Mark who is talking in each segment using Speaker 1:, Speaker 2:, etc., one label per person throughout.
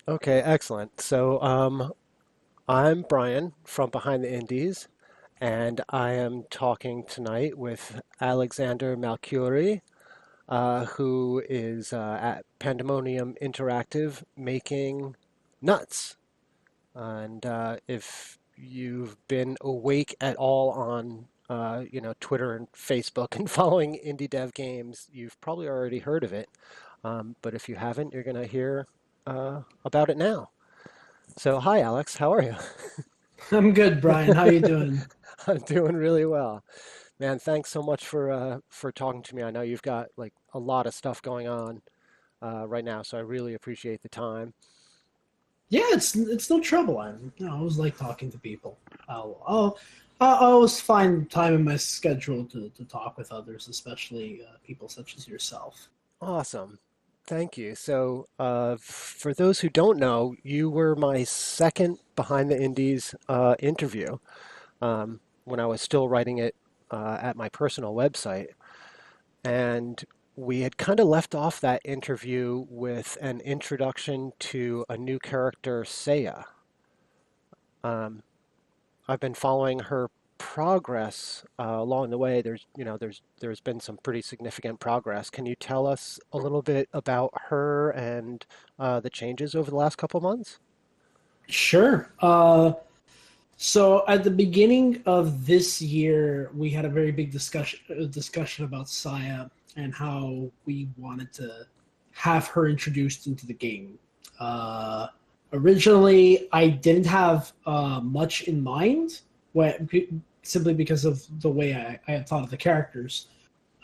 Speaker 1: Okay, excellent. So I'm Brian from Behind the Indies, and I am talking tonight with Alexander Melchiorri, who is at Pandemonium Interactive making NUTZ. And if you've been awake at all on Twitter and Facebook and following indie dev games, you've probably already heard of it. But if you haven't, you're going to hear about it now. So, hi, Alex. How are you?
Speaker 2: I'm good, Brian. How you doing?
Speaker 1: I'm doing really well. Man, thanks so much for talking to me. I know you've got like a lot of stuff going on right now, so I really appreciate the time.
Speaker 2: Yeah, it's no trouble. I always like talking to people. I always find time in my schedule to talk with others, especially people such as yourself.
Speaker 1: Awesome. Thank you. So, for those who don't know, you were my second Behind the Indies interview when I was still writing it at my personal website. And we had kind of left off that interview with an introduction to a new character, Saya. Um, I've been following her progress along the way. There's been some pretty significant progress. Can you tell us a little bit about her and the changes over the last couple months?
Speaker 2: Sure. So at the beginning of this year, we had a very big discussion about Saya and how we wanted to have her introduced into the game. Uh, Originally, I didn't have much in mind, simply because of the way I had thought of the characters.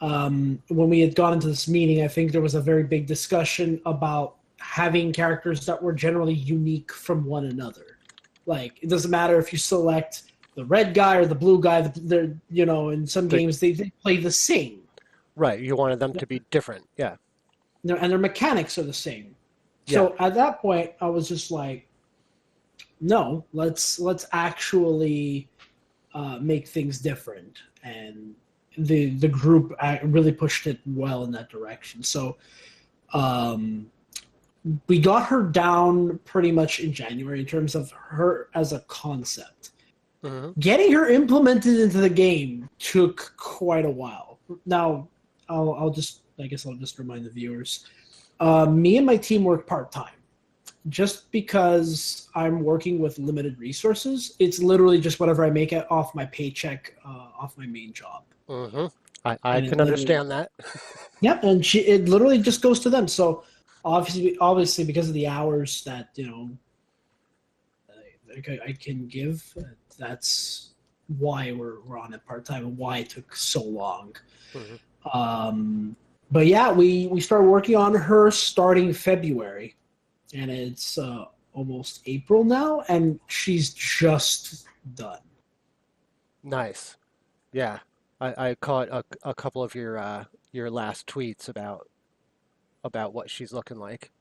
Speaker 2: When we had gone into this meeting, I think there was a very big discussion about having characters that were generally unique from one another. Like, it doesn't matter if you select the red guy or the blue guy. They're, in some
Speaker 1: The,
Speaker 2: games they play the same,
Speaker 1: right, you wanted them to be different. Yeah,
Speaker 2: and their mechanics are the same.
Speaker 1: yeah,
Speaker 2: So at that point, I was just like, no, let's actually make things different, and the group really pushed it well in that direction. So um, we got her down pretty much in January in terms of her as a concept.
Speaker 1: hmm
Speaker 2: Getting her implemented into the game took quite a while. Now, I'll just I guess I'll just remind the viewers. Me and my team work part time. Just because I'm working with limited resources, it's literally just whatever I make it off my paycheck, off my main job,
Speaker 1: hmm I
Speaker 2: and it
Speaker 1: can
Speaker 2: literally,
Speaker 1: understand that.
Speaker 2: yep, and it literally just goes to them. So obviously, because of the hours that I can give, that's why we're on it part time and why it took so long.
Speaker 1: hmm
Speaker 2: Um, but yeah, we started working on her starting February, and it's almost April now, and she's just done.
Speaker 1: Nice. Yeah, I caught a couple of your last tweets about what she's looking like.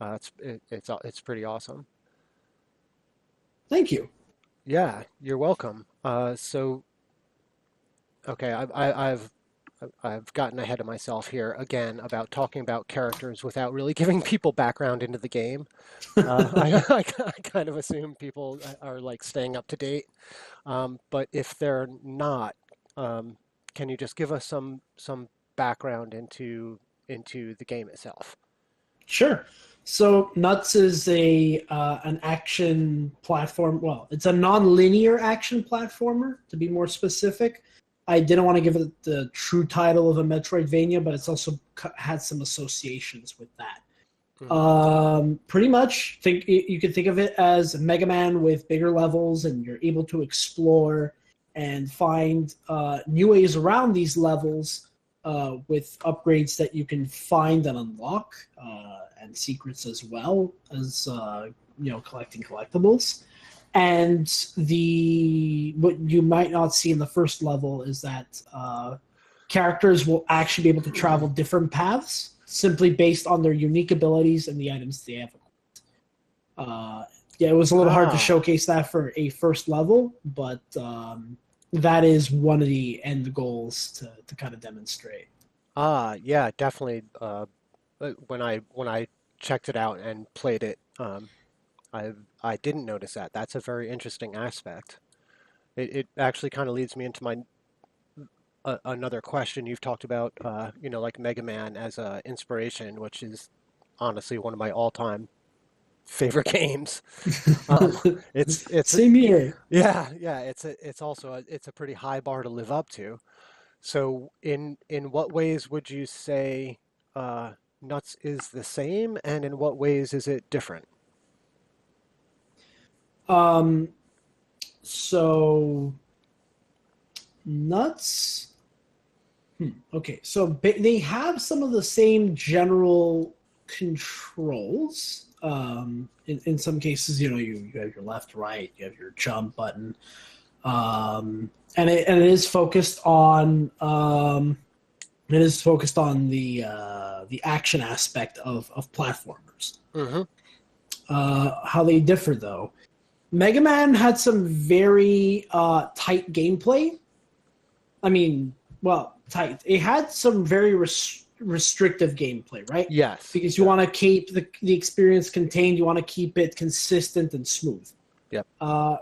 Speaker 1: It's pretty awesome.
Speaker 2: Thank you.
Speaker 1: Yeah, you're welcome. So okay, I've gotten ahead of myself here again about talking about characters without really giving people background into the game. I kind of assume people are like staying up to date, but if they're not, um, can you just give us some background into the game itself?
Speaker 2: Sure. So NUTZ is a an action platform. Well, it's a non-linear action platformer, to be more specific. I didn't want to give it the true title of a Metroidvania, but it's also had some associations with that.
Speaker 1: hmm
Speaker 2: Pretty much, think you can think of it as Megaman with bigger levels, and you're able to explore and find new ways around these levels with upgrades that you can find and unlock, and secrets as well as collecting collectibles. And the what you might not see in the first level is that characters will actually be able to travel different paths simply based on their unique abilities and the items they have. Yeah, it was a little hard to
Speaker 1: Ah,
Speaker 2: showcase that for a first level, but that is one of the end goals to kind of demonstrate.
Speaker 1: yeah, definitely. When I checked it out and played it Um, I didn't notice that. That's a very interesting aspect. It actually kind of leads me into my another question. You've talked about, like Mega Man as a inspiration, which is honestly one of my all-time favorite games. Um, it's
Speaker 2: Same here.
Speaker 1: yeah, it's also it's a pretty high bar to live up to. So in what ways would you say Nuts is the same, and in what ways is it different?
Speaker 2: Um, so nuts. Okay, so they have some of the same general controls. In some cases, you have your left, right, you have your jump button, and it is focused on the action aspect of platformers.
Speaker 1: Hmm.
Speaker 2: How they differ though, Mega Man had some very tight gameplay. I mean, well, tight. It had some very restrictive gameplay, right?
Speaker 1: Yes.
Speaker 2: Because you
Speaker 1: Yeah.
Speaker 2: want to keep the experience contained. You want to keep it consistent and smooth.
Speaker 1: Yep.
Speaker 2: Uh,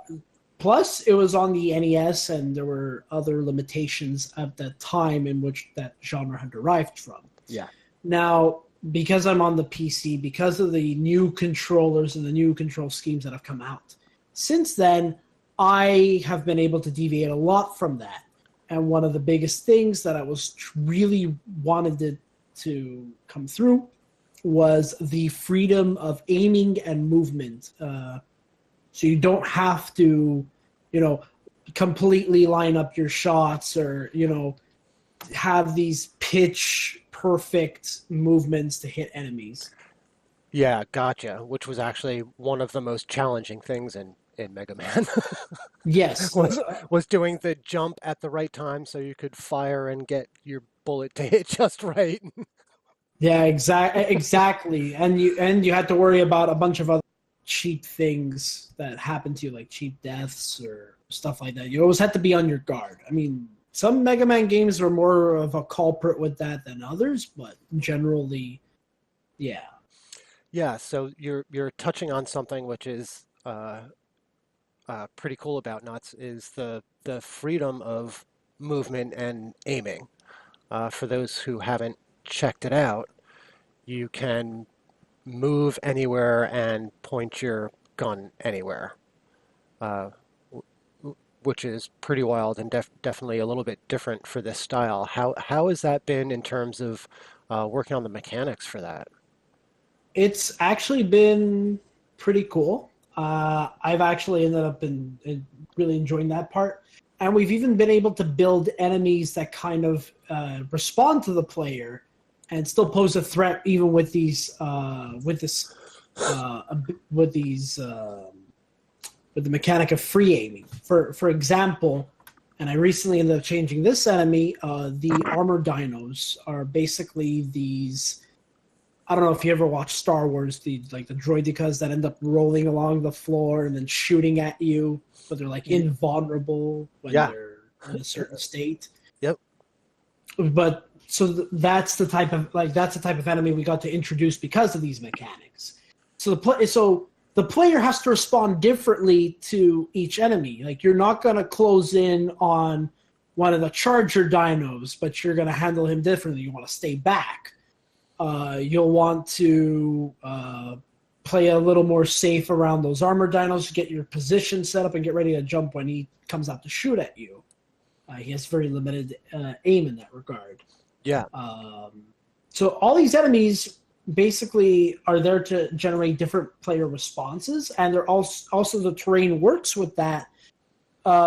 Speaker 2: Plus, it was on the NES, and there were other limitations at that time in which that genre had derived from.
Speaker 1: Yeah.
Speaker 2: Now, because I'm on the PC, because of the new controllers and the new control schemes that have come out, since then, I have been able to deviate a lot from that. And one of the biggest things that I was really wanted to come through was the freedom of aiming and movement. So you don't have to, you know, completely line up your shots or, have these pitch perfect movements to hit enemies.
Speaker 1: Yeah, gotcha. Which was actually one of the most challenging things in Mega Man
Speaker 2: Yes.
Speaker 1: was was doing the jump at the right time so you could fire and get your bullet to hit just right.
Speaker 2: Yeah, exactly. And you had to worry about a bunch of other cheap things that happen to you, like cheap deaths or stuff like that. You always had to be on your guard. I mean, some Mega Man games were more of a culprit with that than others, but generally, yeah.
Speaker 1: Yeah, so you're touching on something which is pretty cool about Nuts is the freedom of movement and aiming. For those who haven't checked it out, you can move anywhere and point your gun anywhere, uh, which is pretty wild and definitely a little bit different for this style. How has that been in terms of working on the mechanics for that?
Speaker 2: It's actually been pretty cool. I've actually ended up in really enjoying that part, and we've even been able to build enemies that kind of respond to the player and still pose a threat, even with these uh, with these with the mechanic of free aiming. For example, and I recently ended up changing this enemy. The armor dinos are basically these. I don't know if you ever watched Star Wars, the droidekas that end up rolling along the floor and then shooting at you, but they're like invulnerable when
Speaker 1: Yeah.
Speaker 2: they're in a certain state.
Speaker 1: Yep.
Speaker 2: But so that's the type of enemy we got to introduce because of these mechanics. So the player has to respond differently to each enemy. Like you're not going to close in on one of the charger dinos, but you're going to handle him differently. You want to stay back. You'll want to play a little more safe around those armor dinos to get your position set up and get ready to jump when he comes out to shoot at you. He has very limited aim in that regard.
Speaker 1: Yeah.
Speaker 2: So all these enemies basically are there to generate different player responses, and they're also the terrain works with that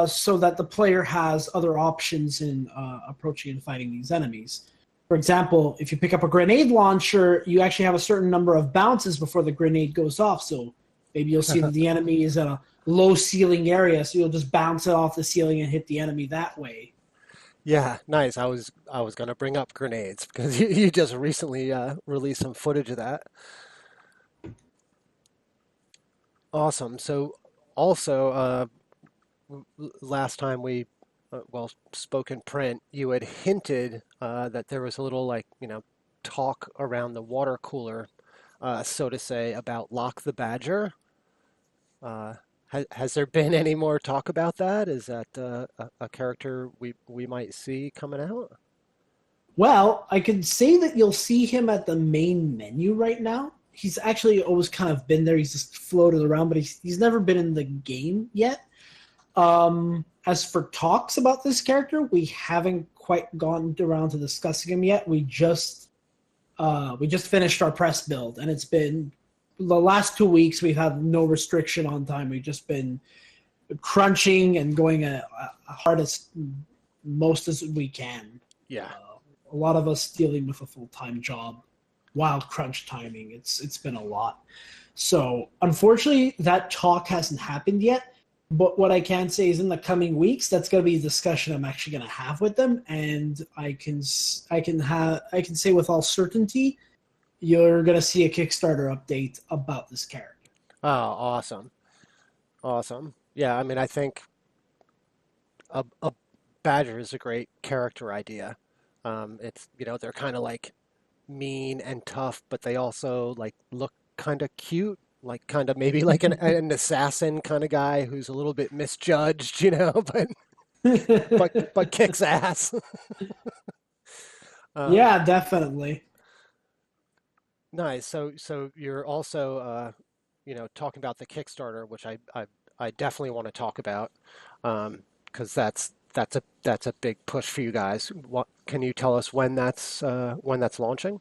Speaker 2: so that the player has other options in approaching and fighting these enemies. For example, if you pick up a grenade launcher, you actually have a certain number of bounces before the grenade goes off. So maybe you'll see that the enemy is at a low ceiling area, so you'll just bounce it off the ceiling and hit the enemy that way.
Speaker 1: Yeah, nice. I was going to bring up grenades because you just recently released some footage of that. Awesome. So also, last time we spoke in print, you had hinted that there was a little talk around the water cooler so to say, about Locke the Badger. Has there been any more talk about that? Is that a character we might see coming out?
Speaker 2: Well, I can say that you'll see him at the main menu right now. He's actually always kind of been there. He's just floated around, but he's never been in the game yet. As for talks about this character, we haven't quite gotten around to discussing him yet. We just finished our press build, and it's been the last 2 weeks. We've had no restriction on time. We've just been crunching and going hard as most as we can.
Speaker 1: Yeah.
Speaker 2: A lot of us dealing with a full-time job, wild crunch timing. It's been a lot. So unfortunately, that talk hasn't happened yet. But what I can say is in the coming weeks, that's going to be a discussion I'm actually going to have with them, and I can say with all certainty, you're going to see a Kickstarter update about this character.
Speaker 1: Oh, awesome. Awesome. Yeah, I mean, I think a badger is a great character idea. It's, they're kind of like mean and tough, but they also like look kind of cute, like kind of maybe like an assassin kind of guy who's a little bit misjudged, but kicks ass.
Speaker 2: Yeah, definitely.
Speaker 1: Nice. So you're also talking about the Kickstarter, which I definitely want to talk about, because that's a big push for you guys. What can you tell us when that's launching?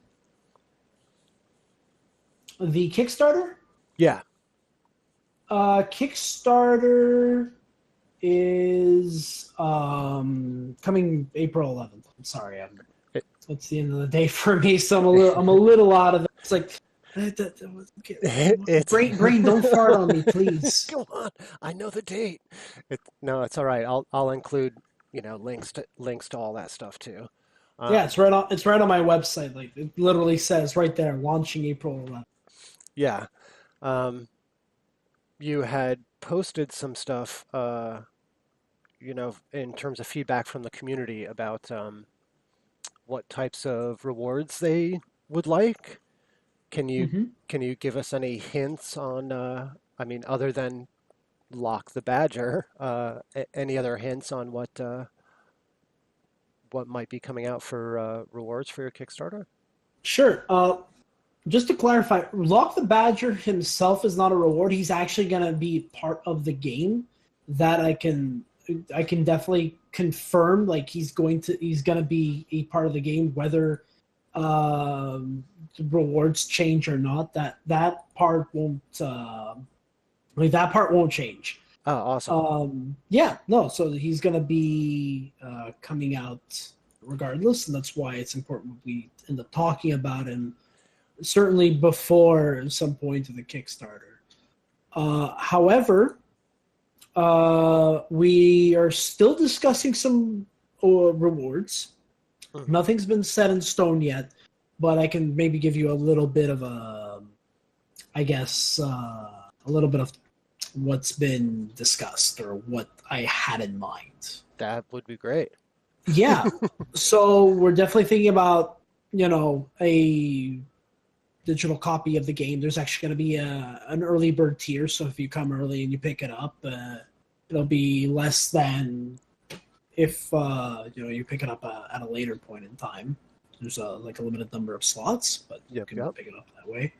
Speaker 2: The Kickstarter?
Speaker 1: Yeah.
Speaker 2: Kickstarter is coming April 11th. I'm sorry, it's the end of the day for me, so I'm a little out of it. It's like, brain, don't fart on me, please.
Speaker 1: Come on, I know the date. No, it's all right. I'll include links to all that stuff too.
Speaker 2: Yeah, it's right on my website. Like it literally says right there, launching April 11th.
Speaker 1: Yeah. You had posted some stuff, in terms of feedback from the community about what types of rewards they would like. Can you give us any hints on, other than Locke the Badger, any other hints on what might be coming out for rewards for your Kickstarter?
Speaker 2: Sure. Just to clarify, Locke the Badger himself is not a reward. He's actually going to be part of the game. That I can definitely confirm. Like he's going to be a part of the game, whether rewards change or not. That part won't change.
Speaker 1: Oh, awesome.
Speaker 2: Yeah, no. So he's going to be coming out regardless, and that's why it's important we end up talking about him. Certainly before some point of the Kickstarter. However, we are still discussing some rewards. Nothing's been set in stone yet, but I can maybe give you a little bit of a little bit of what's been discussed or what I had in mind.
Speaker 1: That would be great.
Speaker 2: Yeah. So we're definitely thinking about, a digital copy of the game. There's actually going to be an early bird tier, so if you come early and you pick it up, it'll be less than if you pick it up at a later point in time. There's a limited number of slots, but you can pick it up that way.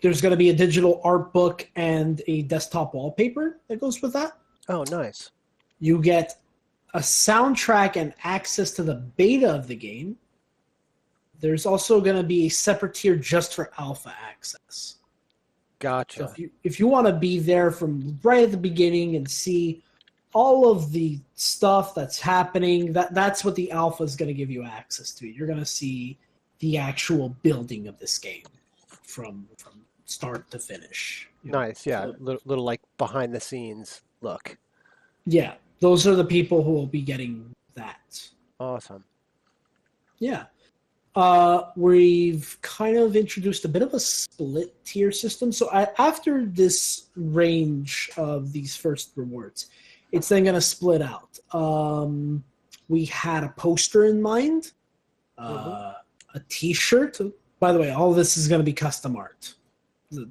Speaker 2: There's going to be a digital art book and a desktop wallpaper that goes with that.
Speaker 1: Oh, nice.
Speaker 2: You get a soundtrack and access to the beta of the game. There's also going to be a separate tier just for alpha access.
Speaker 1: Gotcha.
Speaker 2: So if you want to be there from right at the beginning and see all of the stuff that's happening, that's what the alpha is going to give you access to. You're going to see the actual building of this game from start to finish.
Speaker 1: Nice, yeah. Little like behind the scenes look.
Speaker 2: Yeah, those are the people who will be getting that.
Speaker 1: Awesome.
Speaker 2: Yeah. We've kind of introduced a bit of a split tier system. So after this range of these first rewards, it's then going to split out. We had a poster in mind. a T-shirt. By the way, all of this is going to be custom art.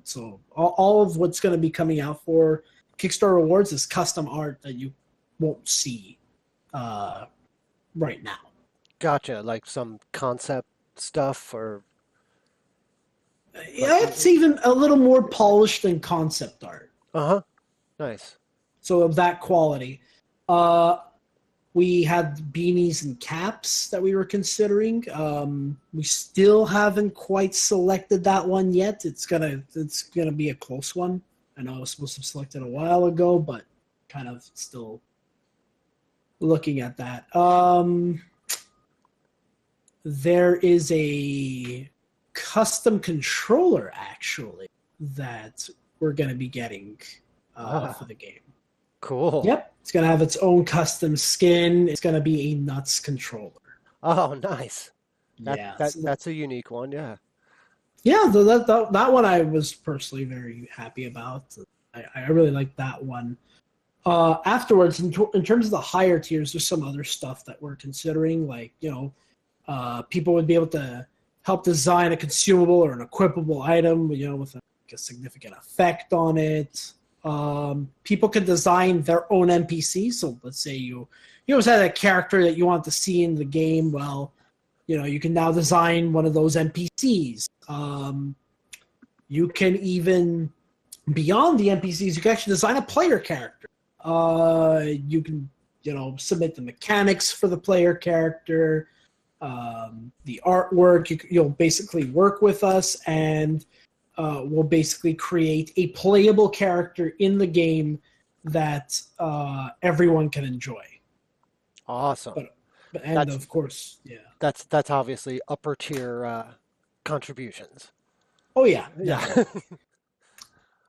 Speaker 2: So all of what's going to be coming out for Kickstarter Rewards is custom art that you won't see right now.
Speaker 1: Gotcha. Like some concept stuff or
Speaker 2: Yeah, it's even a little more polished than concept art.
Speaker 1: uh-huh. Nice.
Speaker 2: So of that quality. We had beanies and caps that we were considering. We still haven't quite selected that one yet. It's gonna be a close one. I know I was supposed to have selected a while ago, but kind of still looking at that. There is a custom controller actually that we're gonna be getting for the game.
Speaker 1: Cool.
Speaker 2: Yep. It's going to have its own custom skin. It's going to be a NUTZ controller.
Speaker 1: Oh, nice.
Speaker 2: So
Speaker 1: That's a unique one, yeah.
Speaker 2: Yeah, that one I was personally very happy about. I really like that one. Afterwards, in terms of the higher tiers, there's some other stuff that we're considering. Like, people would be able to help design a consumable or an equipable item, with a significant effect on it. People can design their own NPCs. So let's say you always had a character that you want to see in the game. Well, you can now design one of those NPCs. You can even, beyond the NPCs, you can actually design a player character. You can, submit the mechanics for the player character, the artwork. You'll basically work with us and will basically create a playable character in the game that everyone can enjoy.
Speaker 1: Awesome.
Speaker 2: And of course, yeah.
Speaker 1: That's obviously upper tier contributions.
Speaker 2: Oh yeah.
Speaker 1: Yeah.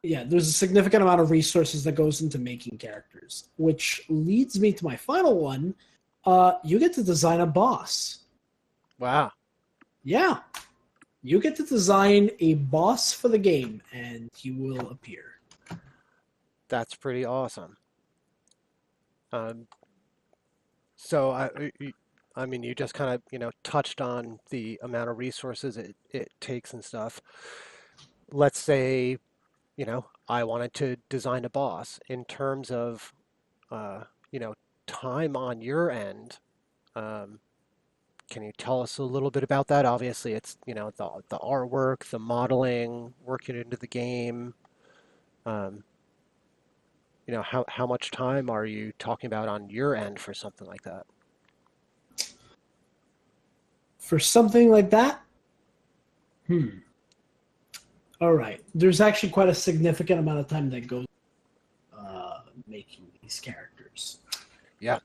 Speaker 2: Yeah, there's a significant amount of resources that goes into making characters, which leads me to my final one. You get to design a boss.
Speaker 1: Wow.
Speaker 2: Yeah. You get to design a boss for the game, and he will appear.
Speaker 1: That's pretty awesome. So I mean, you just kind of, touched on the amount of resources it takes and stuff. Let's say, I wanted to design a boss in terms of, time on your end. Can you tell us a little bit about that? Obviously, it's, the artwork, the modeling, working into the game. How much time are you talking about on your end for something like that?
Speaker 2: For something like that? All right. There's actually quite a significant amount of time that goes making these characters.
Speaker 1: Yeah.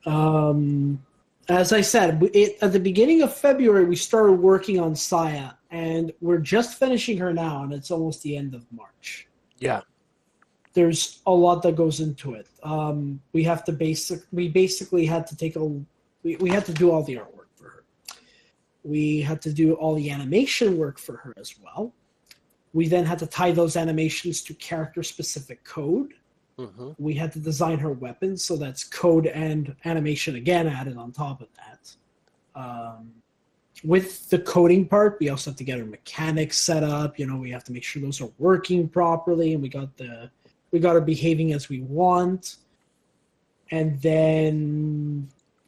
Speaker 2: As I said, at the beginning of February, we started working on Saya, and we're just finishing her now, and it's almost the end of March.
Speaker 1: Yeah.
Speaker 2: There's a lot that goes into it. We basically had to we had to do all the artwork for her. We had to do all the animation work for her as well. We then had to tie those animations to character-specific code.
Speaker 1: Mm-hmm.
Speaker 2: We had to design her weapons, so that's code and animation again added on top of that. With the coding part, we also have to get her mechanics set up. We have to make sure those are working properly, and we got her behaving as we want. And then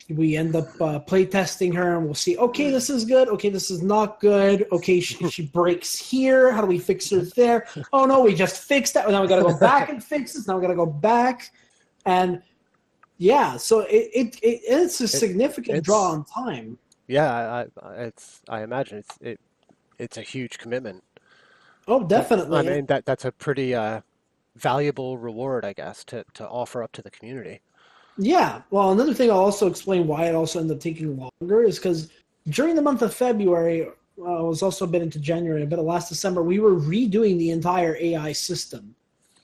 Speaker 2: we end up play testing her, and we'll see, okay, this is good. Okay, this is not good. Okay, she breaks here. How do we fix her there? Oh, no, we just fixed that. Now we got to go back and fix this. Now we got to go back. And, yeah, so it's a significant draw on time.
Speaker 1: Yeah, I imagine it's a huge commitment.
Speaker 2: Oh, definitely.
Speaker 1: I mean, that's a pretty valuable reward, I guess, to offer up to the community.
Speaker 2: Yeah. Well, another thing I'll also explain why it also ended up taking longer is because during the month of February, it was also a bit into January, a bit of last December, we were redoing the entire AI system.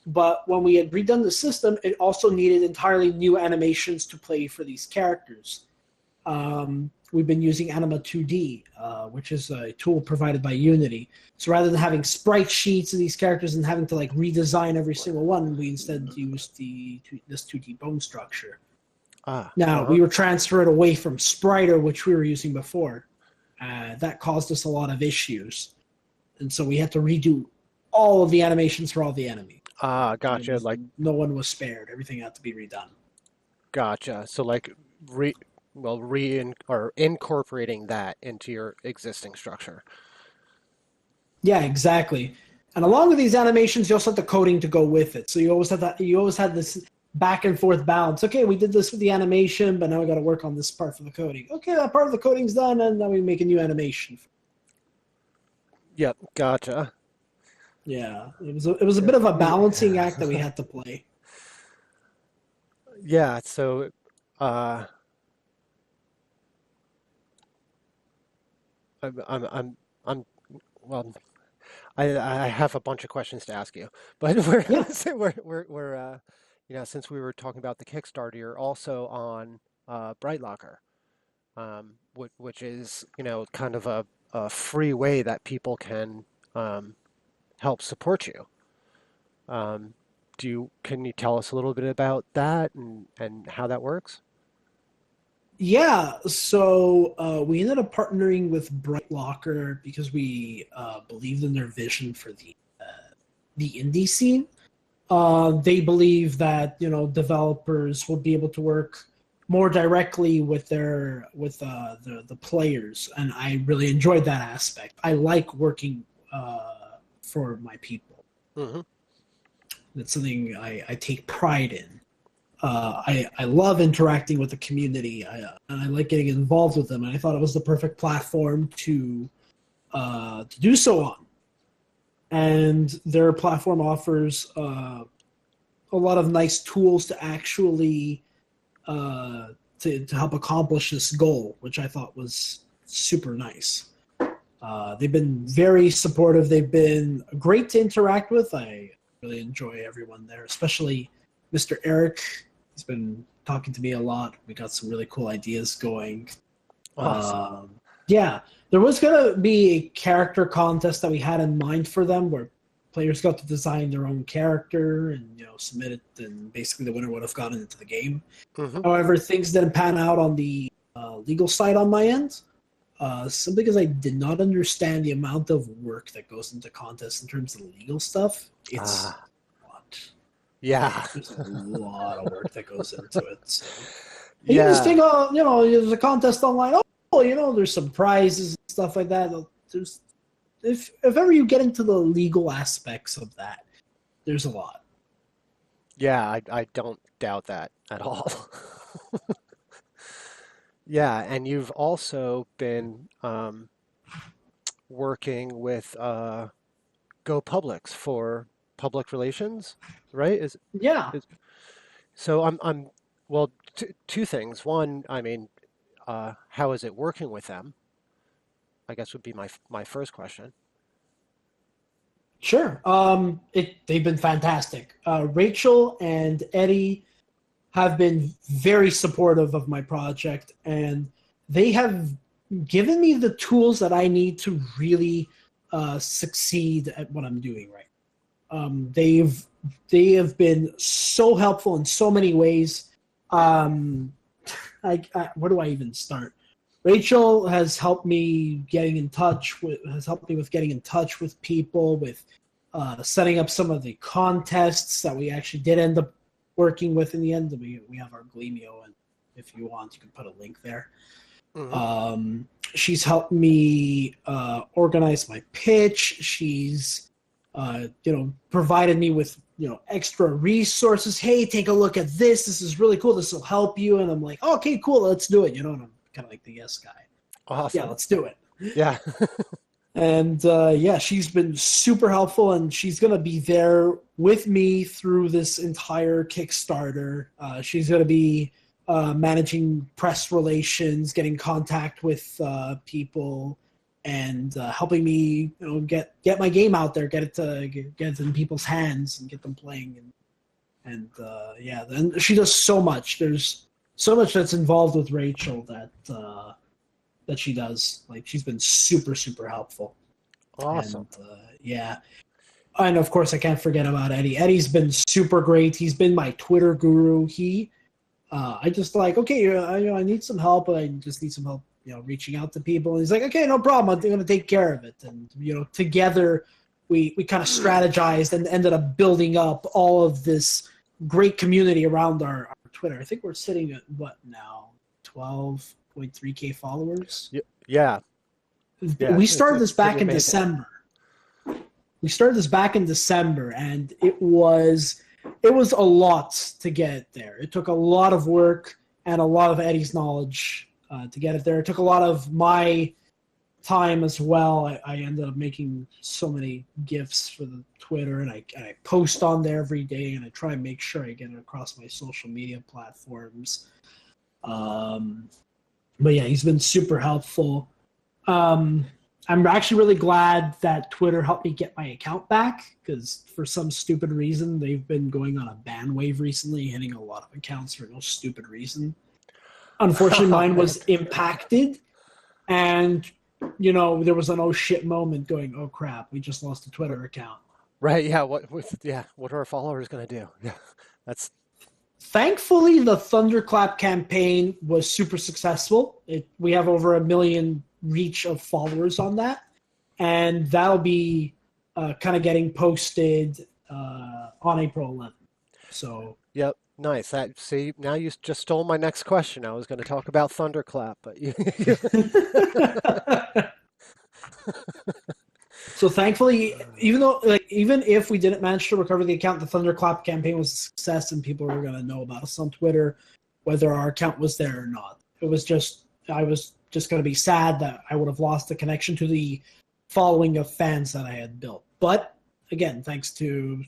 Speaker 2: But when we had redone the system, it also needed entirely new animations to play for these characters. We've been using Anima 2D, which is a tool provided by Unity. So rather than having sprite sheets of these characters and having to redesign every single one, we instead used this 2D bone structure. We were transferred away from Spriter, which we were using before, that caused us a lot of issues, and so we had to redo all of the animations for all the enemies.
Speaker 1: Ah, gotcha.
Speaker 2: No one was spared. Everything had to be redone.
Speaker 1: Gotcha. So like re well re or incorporating that into your existing structure.
Speaker 2: Yeah, exactly. And along with these animations, you also had the coding to go with it. So you always had this back and forth balance. Okay, we did this with the animation, but now we got to work on this part for the coding. Okay, that part of the coding's done, and now we make a new animation.
Speaker 1: Yep, gotcha.
Speaker 2: Yeah, it was a bit of a balancing act that we had to play.
Speaker 1: Yeah, so uh I'm well I have a bunch of questions to ask you, but
Speaker 2: Yeah,
Speaker 1: since we were talking about the Kickstarter, you're also on Bright Locker, which is kind of a free way that people can help support you. Um, can you tell us a little bit about that and how that works?
Speaker 2: yeah. So we ended up partnering with Bright Locker because we believed in their vision for the indie scene. They believe that developers will be able to work more directly with the players, and I really enjoyed that aspect. I like working for my people.
Speaker 1: Hmm.
Speaker 2: That's something I take pride in. I love interacting with the community, and I like getting involved with them. And I thought it was the perfect platform to do so on. And their platform offers a lot of nice tools to actually to help accomplish this goal, which I thought was super nice. They've been very supportive. They've been great to interact with. I really enjoy everyone there, especially Mr. Eric. He's been talking to me a lot. We got some really cool ideas going.
Speaker 1: Awesome.
Speaker 2: Yeah, there was going to be a character contest that we had in mind for them where players got to design their own character and submit it, and basically the winner would have gotten into the game.
Speaker 1: Hmm.
Speaker 2: However, things didn't pan out on the legal side on my end. Simply because I did not understand the amount of work that goes into contests in terms of the legal stuff. It's
Speaker 1: Ah,
Speaker 2: a lot.
Speaker 1: yeah.
Speaker 2: There's a lot of work that goes into it. So. You just
Speaker 1: Yeah.
Speaker 2: think, there's a contest online. There's some prizes and stuff like that. If ever you get into the legal aspects of that, there's a lot.
Speaker 1: Yeah, I don't doubt that at all. Yeah, and you've also been working with Go Publics for public relations, right?
Speaker 2: Yeah,
Speaker 1: Is so I'm well, two things. One, I mean, how is it working with them? I guess would be my first question.
Speaker 2: sure. They've been fantastic. Rachel and Eddie have been very supportive of my project, and they have given me the tools that I need to really succeed at what I'm doing right. They have been so helpful in so many ways. Where do I even start? Rachel has helped me with getting in touch with people, with setting up some of the contests that we actually did end up working with in the end. We have our Gleamio, and if you want, you can put a link there.
Speaker 1: Hmm.
Speaker 2: She's helped me organize my pitch. She's provided me with extra resources. Hey, take a look at this. This is really cool. This will help you. And I'm like, okay, cool. Let's do it. And I'm kind of like the yes guy. Yeah,
Speaker 1: Awesome.
Speaker 2: let's do it.
Speaker 1: Yeah.
Speaker 2: And she's been super helpful, and she's gonna be there with me through this entire Kickstarter. She's gonna be managing press relations, getting contact with people, and helping me, get my game out there, get it in people's hands, and get them playing. And and she does so much. There's so much that's involved with Rachel that she does. Like, she's been super, super helpful.
Speaker 1: Awesome.
Speaker 2: And and of course I can't forget about Eddie. Eddie's been super great. He's been my Twitter guru. I just like, okay, I need some help, but I just need some help reaching out to people. And he's like, okay, no problem. I'm going to take care of it. And, together we kind of strategized and ended up building up all of this great community around our Twitter. I think we're sitting at what now? 12.3K followers.
Speaker 1: Yeah.
Speaker 2: We started this back in
Speaker 1: amazing.
Speaker 2: December. And it was a lot to get it there. It took a lot of work and a lot of Eddie's knowledge to get it there. It took a lot of my time as well. I ended up making so many GIFs for the Twitter, and I post on there every day, and I try and make sure I get it across my social media platforms. But yeah, he's been super helpful. I'm actually really glad that Twitter helped me get my account back, because for some stupid reason, they've been going on a ban wave recently, hitting a lot of accounts for no stupid reason. Unfortunately, mine was impacted, and, there was an oh shit moment going, oh crap, we just lost a Twitter account.
Speaker 1: Right, yeah, what are our followers going to do? Yeah, that's...
Speaker 2: Thankfully, the Thunderclap campaign was super successful. We have over 1 million reach of followers on that, and that'll be kind of getting posted on April 11th. So
Speaker 1: Yep, nice. See, now you just stole my next question. I was going to talk about Thunderclap, but you...
Speaker 2: So thankfully, even if we didn't manage to recover the account, the Thunderclap campaign was a success, and people were going to know about us on Twitter, whether our account was there or not. I was just going to be sad that I would have lost the connection to the following of fans that I had built. But again, thanks to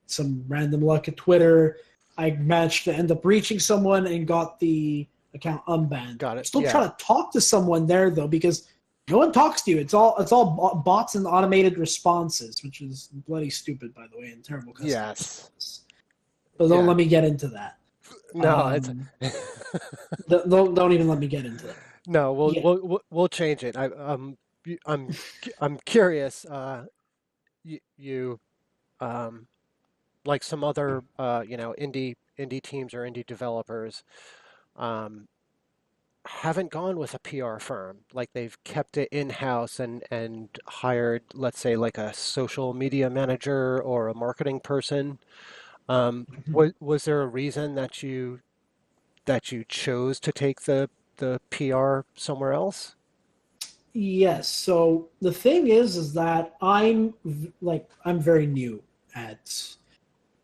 Speaker 2: some random luck at Twitter, I managed to end up reaching someone and got the account unbanned.
Speaker 1: Got it.
Speaker 2: Still trying to talk to someone there though, because no one talks to you. It's all bots and automated responses, which is bloody stupid, by the way, and terrible customer service. But don't let me get into that.
Speaker 1: No,
Speaker 2: don't even let me get into that.
Speaker 1: No, we'll change it. I'm curious. You like some other indie teams or indie developers haven't gone with a PR firm. Like they've kept it in-house and hired, let's say, like a social media manager or a marketing person. Was there a reason that you chose to take the PR somewhere else?
Speaker 2: Yes. So the thing is that I'm very new at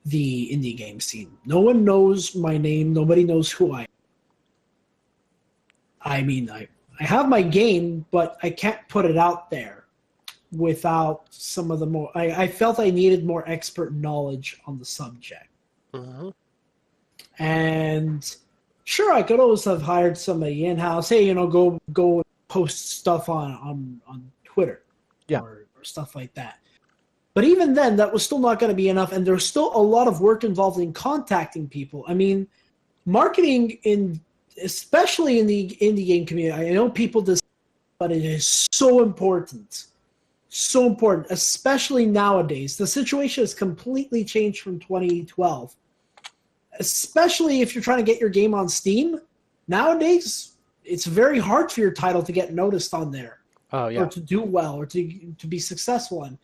Speaker 2: the indie game scene. No one knows my name. Nobody knows who I am. I mean, I have my game, but I can't put it out there without some of the more... I felt I needed more expert knowledge on the subject.
Speaker 1: Mm-hmm.
Speaker 2: And sure, I could always have hired somebody in-house. Hey, go post stuff on Twitter, or stuff like that. But even then, that was still not going to be enough, and there's still a lot of work involved in contacting people. I mean, marketing especially in the indie game community, I know people this, but it is so important. So important, especially nowadays. The situation has completely changed from 2012. Especially if you're trying to get your game on Steam. Nowadays, it's very hard for your title to get noticed on there.
Speaker 1: Oh, yeah.
Speaker 2: Or to do well, or to be successful in.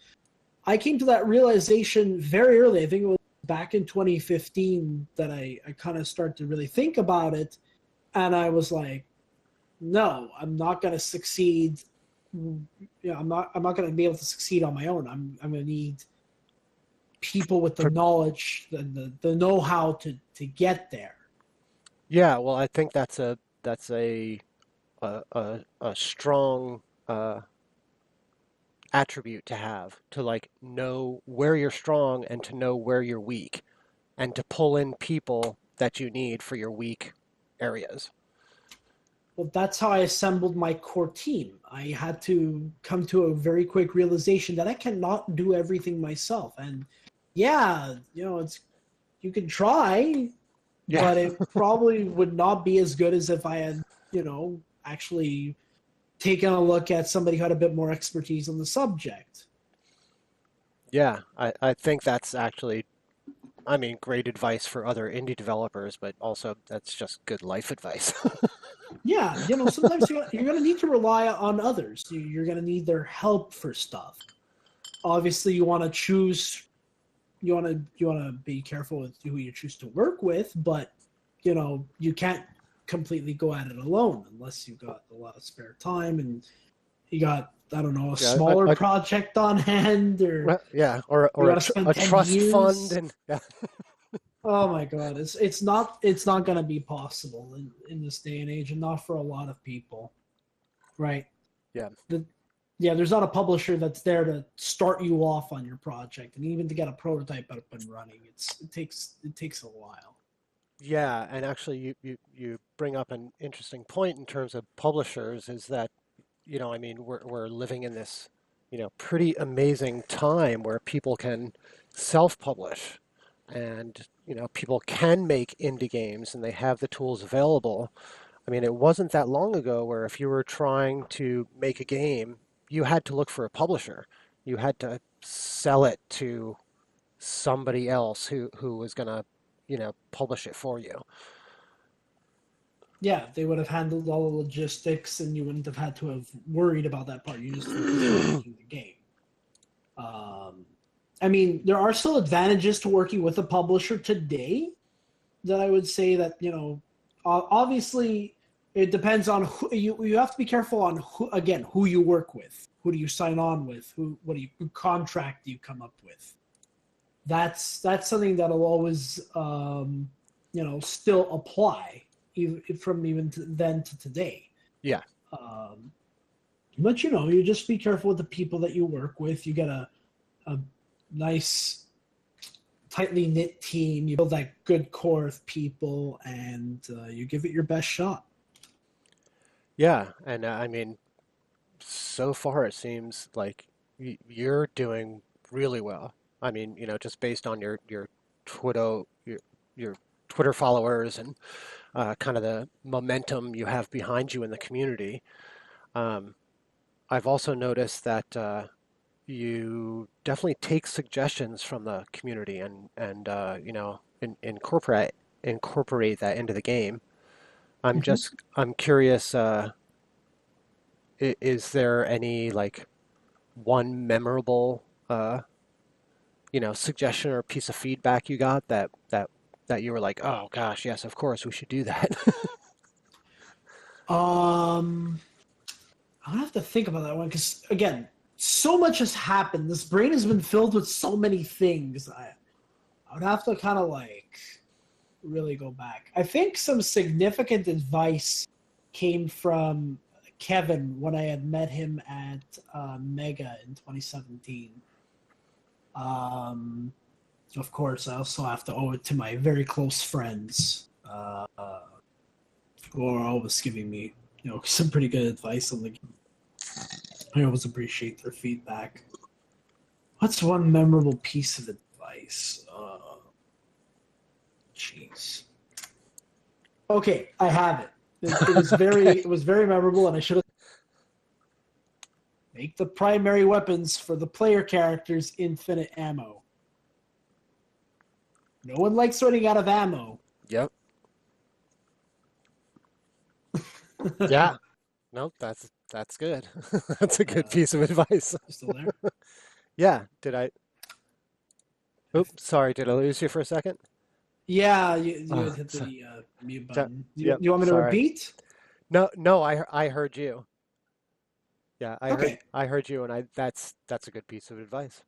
Speaker 2: I came to that realization very early. I think it was back in 2015 that I kind of started to really think about it. And I was like, no, I'm not going to succeed. I'm not going to be able to succeed on my own. I'm going to need people with the knowledge, the know-how to get there.
Speaker 1: Yeah, well, I think that's a strong attribute to have, to like know where you're strong and to know where you're weak, and to pull in people that you need for your weak areas.
Speaker 2: Well, that's how I assembled my core team. I had to come to a very quick realization that I cannot do everything myself. And yeah, you can try, but it probably would not be as good as if I had, actually taken a look at somebody who had a bit more expertise on the subject.
Speaker 1: Yeah, I think that's actually I mean, great advice for other indie developers, but also that's just good life advice.
Speaker 2: Yeah, sometimes you're going to need to rely on others. You're going to need their help for stuff. Obviously, you want to choose. You want to be careful with who you choose to work with, but you can't completely go at it alone unless you got a lot of spare time and you got, I don't know, a
Speaker 1: Yeah,
Speaker 2: smaller project on hand, or
Speaker 1: yeah,
Speaker 2: you
Speaker 1: or
Speaker 2: got to spend
Speaker 1: a
Speaker 2: 10
Speaker 1: trust fund,
Speaker 2: years.
Speaker 1: and yeah,
Speaker 2: Oh my God, it's not going to be possible in this day and age, and not for a lot of people, right?
Speaker 1: yeah,
Speaker 2: The, yeah, there's not a publisher that's there to start you off on your project, and even to get a prototype up and running, it takes a while.
Speaker 1: yeah. And actually, you bring up an interesting point in terms of publishers, is that I mean, we're living in this pretty amazing time where people can self-publish, and people can make indie games, and they have the tools available. I mean, it wasn't that long ago where if you were trying to make a game, you had to look for a publisher. You had to sell it to somebody else who was going to, publish it for you.
Speaker 2: Yeah, they would have handled all the logistics, and you wouldn't have had to have worried about that part. You just focused on making the game. Um, I mean, there are still advantages to working with a publisher today. That I would say that obviously it depends on who you have to be careful on who you work with, who do you sign on with, who contract do you come up with. That's something that'll always still apply even then to today.
Speaker 1: Yeah.
Speaker 2: Um, but you just be careful with the people that you work with. You get a nice tightly knit team. You build that good core of people, and you give it your best shot.
Speaker 1: Yeah. And I mean, so far it seems like you're doing really well. I mean, just based on your Twitter your Twitter followers and kind of the momentum you have behind you in the community. Um, I've also noticed that you definitely take suggestions from the community and incorporate that into the game.
Speaker 2: Mm-hmm.
Speaker 1: I'm curious. Is there any like one memorable suggestion or piece of feedback you got that you were like, oh gosh, yes, of course we should do that.
Speaker 2: Um, I'll have to think about that one because again, so much has happened. This brain has been filled with so many things. I would have to kind of like really go back. I think some significant advice came from Kevin when I had met him at Mega in 2017. Um, of course, I also have to owe it to my very close friends who are always giving me, some pretty good advice on the game. I always appreciate their feedback. What's one memorable piece of advice? Jeez. Okay, I have it. It was very memorable, and I should have make the primary weapons for the player characters infinite ammo. No one likes running out of ammo.
Speaker 1: Yep. Yeah. Nope. That's good. That's a good piece of advice.
Speaker 2: Still there?
Speaker 1: Yeah. Did I? Oops. Sorry. Did I lose you for a second?
Speaker 2: Yeah, you had hit
Speaker 1: So,
Speaker 2: the mute button.
Speaker 1: yep.
Speaker 2: You want me to
Speaker 1: Sorry.
Speaker 2: repeat?
Speaker 1: No. No. I heard you. Yeah.
Speaker 2: Okay.
Speaker 1: I heard you, and that's a good piece of advice.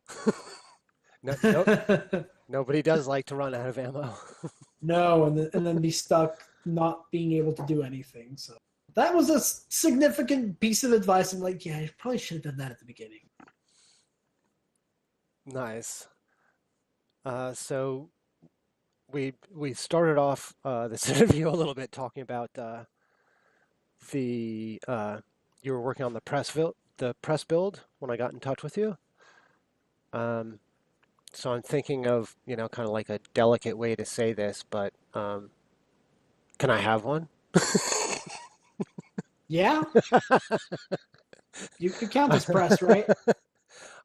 Speaker 1: No. No. Nobody does like to run out of ammo.
Speaker 2: No, and then be stuck not being able to do anything. So that was a significant piece of advice. I'm like, yeah, I probably should have done that at the beginning.
Speaker 1: Nice. So we started off this interview a little bit talking about the you were working on the press build when I got in touch with you. Um, so I'm thinking of kind of like a delicate way to say this, but can I have one?
Speaker 2: Yeah, you count as press, right?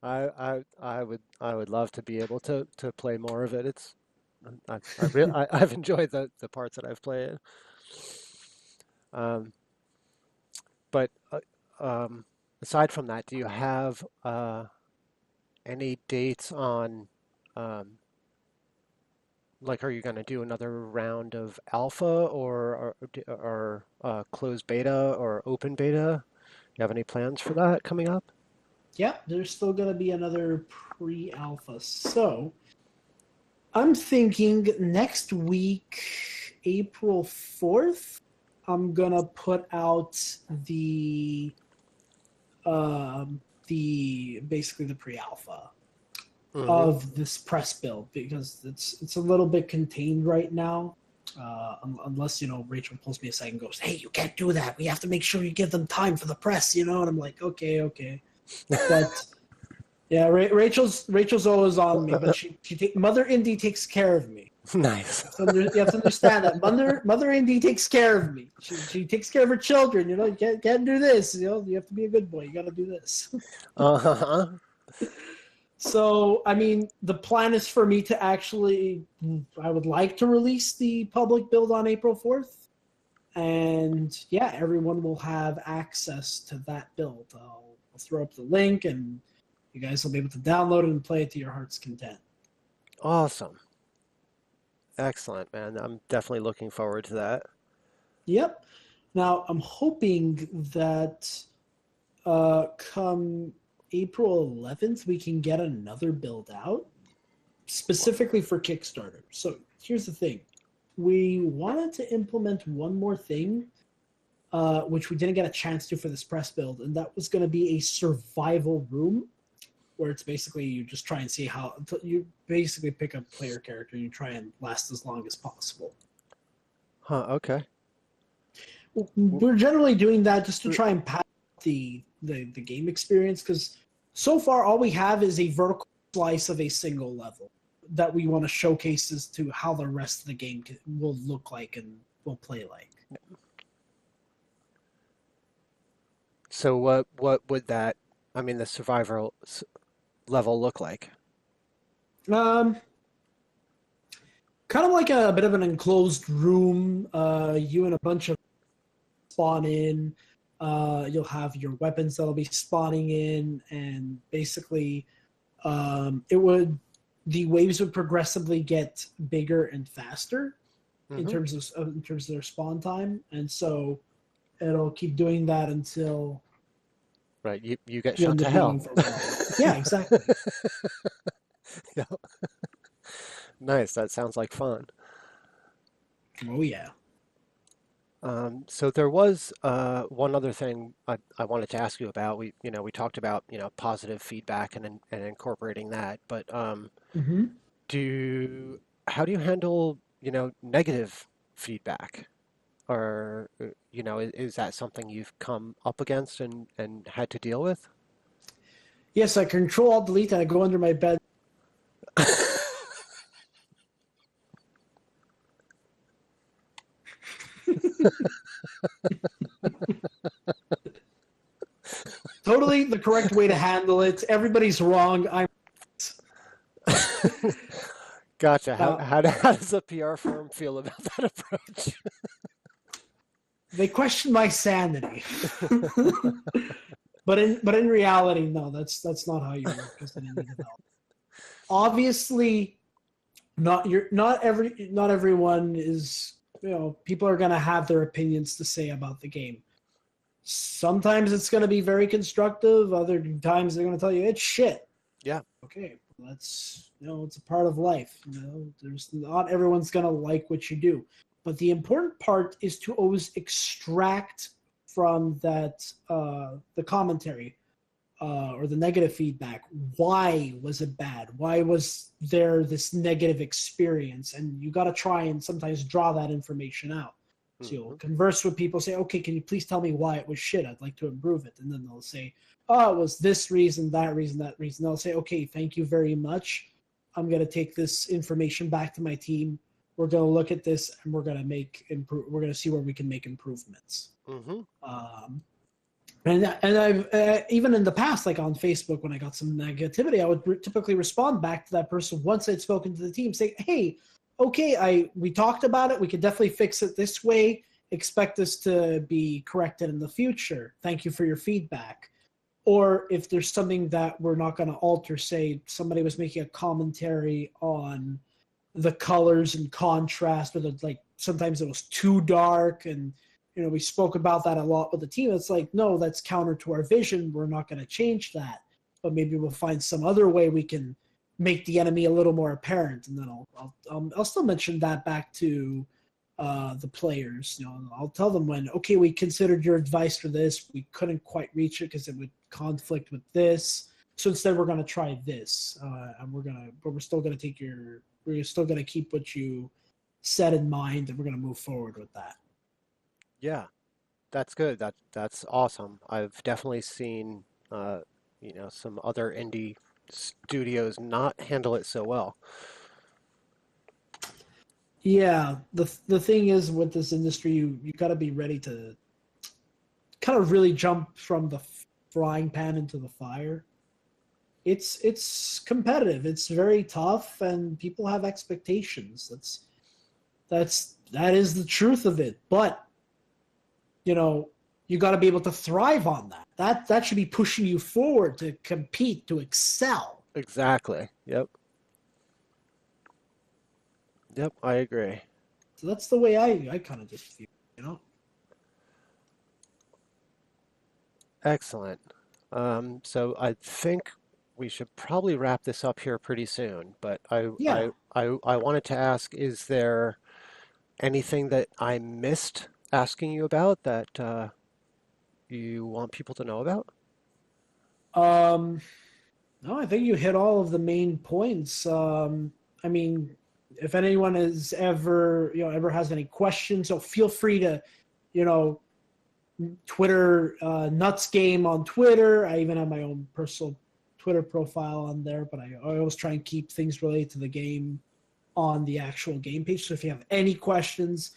Speaker 1: I would love to be able to play more of it. It's I've enjoyed the parts that I've played. Um, but aside from that, do you have any dates on um, like, are you going to do another round of alpha or closed beta or open beta? You have any plans for that coming up?
Speaker 2: Yeah, there's still going to be another pre-alpha. So I'm thinking next week, April 4th, I'm going to put out the basically the pre-alpha
Speaker 1: Hmm.
Speaker 2: of this press build, because it's a little bit contained right now. Unless Rachel pulls me aside and goes, "Hey, you can't do that. We have to make sure you give them time for the press," and I'm like, "Okay." But yeah, Rachel's always on me, but Mother Indy takes care of me.
Speaker 1: Nice.
Speaker 2: You have to understand that Mother Indy takes care of me. She takes care of her children. You can't do this. You have to be a good boy. You got to do this.
Speaker 1: Uh-huh.
Speaker 2: So, I mean, the plan is for me to I would like to release the public build on April 4th. And yeah, everyone will have access to that build. I'll throw up the link and you guys will be able to download it and play it to your heart's content.
Speaker 1: Awesome. Excellent, man. I'm definitely looking forward to that.
Speaker 2: Yep. Now, I'm hoping that come April 11th, we can get another build out specifically for Kickstarter. So here's the thing. We wanted to implement one more thing, which we didn't get a chance to for this press build, and that was going to be a survival room, where it's basically you just try and see how you basically pick a player character and you try and last as long as possible.
Speaker 1: Huh, okay.
Speaker 2: We're generally doing that just to try and pad the game experience, because so far all we have is a vertical slice of a single level that we want to showcase as to how the rest of the game will look like and will play like.
Speaker 1: So what would the survival level look like?
Speaker 2: Um, Kind of like a bit of an enclosed room. You and a bunch of spawn in. You'll have your weapons that'll be spawning in, and basically, the waves would progressively get bigger and faster in
Speaker 1: Hmm.
Speaker 2: terms of their spawn time, and so it'll keep doing that until
Speaker 1: Right, you get
Speaker 2: you
Speaker 1: shot
Speaker 2: end
Speaker 1: to
Speaker 2: up being
Speaker 1: hell.
Speaker 2: overwhelmed. Yeah, exactly.
Speaker 1: Yeah. Nice. That sounds like fun.
Speaker 2: Oh yeah.
Speaker 1: So there was one other thing I wanted to ask you about. We talked about, positive feedback and incorporating that, but
Speaker 2: Hmm.
Speaker 1: how do you handle, negative feedback? Or, is that something you've come up against and had to deal with?
Speaker 2: Yes, I control alt delete and I go under my bed. Totally the correct way to handle it. Everybody's wrong. I'm
Speaker 1: Gotcha. How,
Speaker 2: now.
Speaker 1: how, how does a PR firm feel about that approach?
Speaker 2: They question my sanity, but in reality, no. That's not how you work as an indie developer. Obviously, not everyone is. People are gonna have their opinions to say about the game. Sometimes it's gonna be very constructive. Other times they're gonna tell you it's shit.
Speaker 1: Yeah.
Speaker 2: Okay, that's it's a part of life. There's not everyone's gonna like what you do, but the important part is to always extract from that the commentary or the negative feedback. Why was it bad? Why was there this negative experience? And you got to try and sometimes draw that information out. So you'll
Speaker 1: Hmm.
Speaker 2: converse with people, say, okay, can you please tell me why it was shit? I'd like to improve it. And then they'll say, oh, it was this reason, that reason, that reason. They'll say, okay, thank you very much. I'm going to take this information back to my team. We're going to look at this and we're going to see where we can make improvements.
Speaker 1: Hmm.
Speaker 2: And I've even in the past, like on Facebook, when I got some negativity, I would typically respond back to that person once I'd spoken to the team, say, "Hey, okay, we talked about it. We could definitely fix it this way. Expect this to be corrected in the future. Thank you for your feedback. Or if there's something that we're not going to alter, say somebody was making a commentary on the colors and contrast, or like sometimes it was too dark, and we spoke about that a lot with the team. It's like, no, that's counter to our vision. We're not going to change that, but maybe we'll find some other way we can make the enemy a little more apparent. And then I'll still mention that back to the players. I'll tell them when, okay, we considered your advice for this, we couldn't quite reach it because it would conflict with this. So instead, we're going to try this, and we're still going to keep what you said in mind, and we're going to move forward with that.
Speaker 1: Yeah, that's good. That's awesome. I've definitely seen some other indie studios not handle it so well.
Speaker 2: Yeah, the thing is with this industry, you got to be ready to kind of really jump from the frying pan into the fire. It's competitive. It's very tough, and people have expectations. That is the truth of it. But you got to be able to thrive on that. That should be pushing you forward to compete, to excel.
Speaker 1: Exactly. Yep. Yep, I agree.
Speaker 2: So that's the way I kind of just feel.
Speaker 1: Excellent. So I think we should probably wrap this up here pretty soon, but
Speaker 2: Yeah.
Speaker 1: I wanted to ask, is there anything that I missed asking you about that you want people to know about?
Speaker 2: Um, no, I think you hit all of the main points. I mean, if anyone is ever has any questions, so feel free to, you know, Twitter, NUTZ game on Twitter. I even have my own personal Twitter profile on there, but I always try and keep things related to the game on the actual game page. So if you have any questions,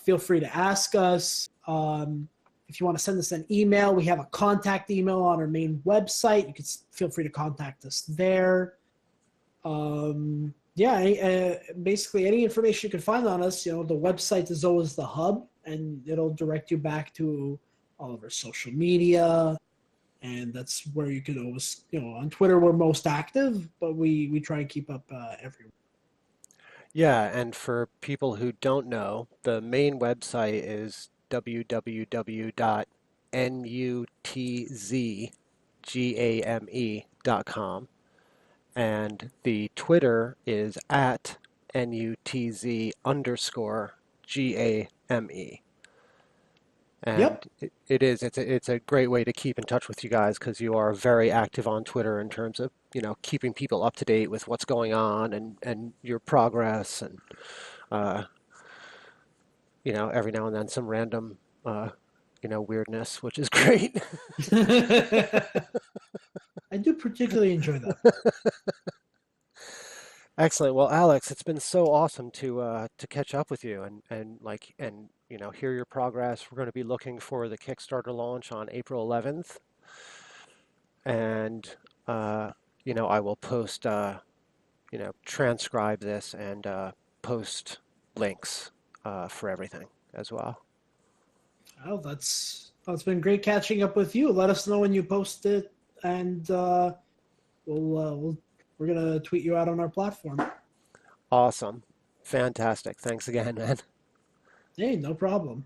Speaker 2: feel free to ask us. If you want to send us an email, we have a contact email on our main website. You can feel free to contact us there. Basically any information you can find on us, the website is always the hub, and it'll direct you back to all of our social media. And that's where you can always, on Twitter, we're most active, but we try and keep up everywhere.
Speaker 1: Yeah, and for people who don't know, the main website is www.nutzgame.com, and the Twitter is at NUTZ_GAME. And
Speaker 2: Yep.
Speaker 1: it's a great way to keep in touch with you guys because you are very active on Twitter in terms of, keeping people up to date with what's going on and your progress and uh, every now and then some random weirdness, which is great.
Speaker 2: I do particularly enjoy that.
Speaker 1: Excellent. Well, Alex, it's been so awesome to catch up with you and hear your progress. We're going to be looking for the Kickstarter launch on April 11th, and I will post transcribe this and post links for everything as well.
Speaker 2: Oh, it's been great catching up with you. Let us know when you post it, and we're gonna tweet you out on our platform.
Speaker 1: Awesome. Fantastic. Thanks again, man.
Speaker 2: Hey, no problem.